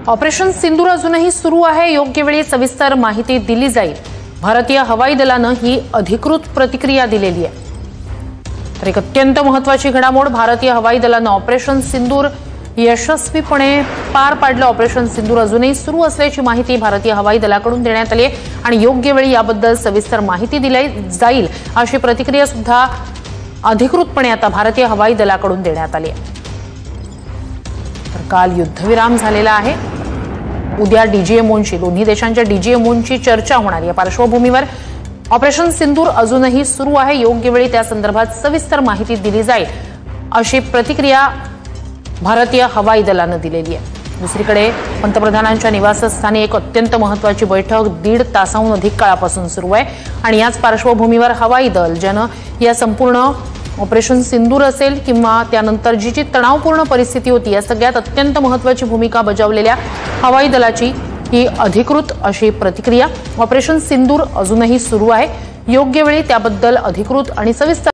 Operation सिंदूर अजूनही सुरू आहे। योग्य वेळी सविस्तर माहिती दिली जाईल। भारतीय हवाई दलानं ही अधिकृत प्रतिक्रिया दिलेली आहे। तर एक अत्यंत महत्त्वाची घडामोड, भारतीय हवाई दलानं ऑपरेशन सिंदूर यशस्वीपणे पार पाडलं। ऑपरेशन सिंदूर अजूनही सुरू असल्याची माहिती भारतीय हवाई दलाकडून देण्यात आली आहे आणि योग्य वेळी याबद्दल सविस्तर माहिती दिली जाईल अशी प्रतिक्रिया सुद्धा अधिकृतपणे आता भारतीय हवाई दलाकडून देण्यात आली आहे। तर काल युद्धविराम झालेला आहे। उद्या डीजीएमओंची, दोन्ही देशांच्या डीजीएमओंची चर्चा होणार। या पार्श्वभूमीवर ऑपरेशन सिंदूर अजूनही सुरू आहे। योग्य वेळी त्या संदर्भात सविस्तर माहिती दिली जाईल अशी प्रतिक्रिया भारतीय हवाई दलानं दिलेली आहे। दुसरीकडे पंतप्रधानांच्या निवासस्थानी एक अत्यंत महत्त्वाची बैठक 1.5 तासाहून अधिक काळापासून सुरू आहे आणि याच पार्श्वभूमीवर हवाई दल ज्यानं या संपूर्ण ऑपरेशन सिंदूर असेल किंवा त्यानंतर जी तणावपूर्ण परिस्थिती होती, या सगळ्यात अत्यंत महत्त्वाची भूमिका बजावलेल्या हवाई दलाची ही अधिकृत अशी प्रतिक्रिया। ऑपरेशन सिंदूर अजूनही सुरू आहे। योग्य वेळी त्याबद्दल अधिकृत आणि सविस्तर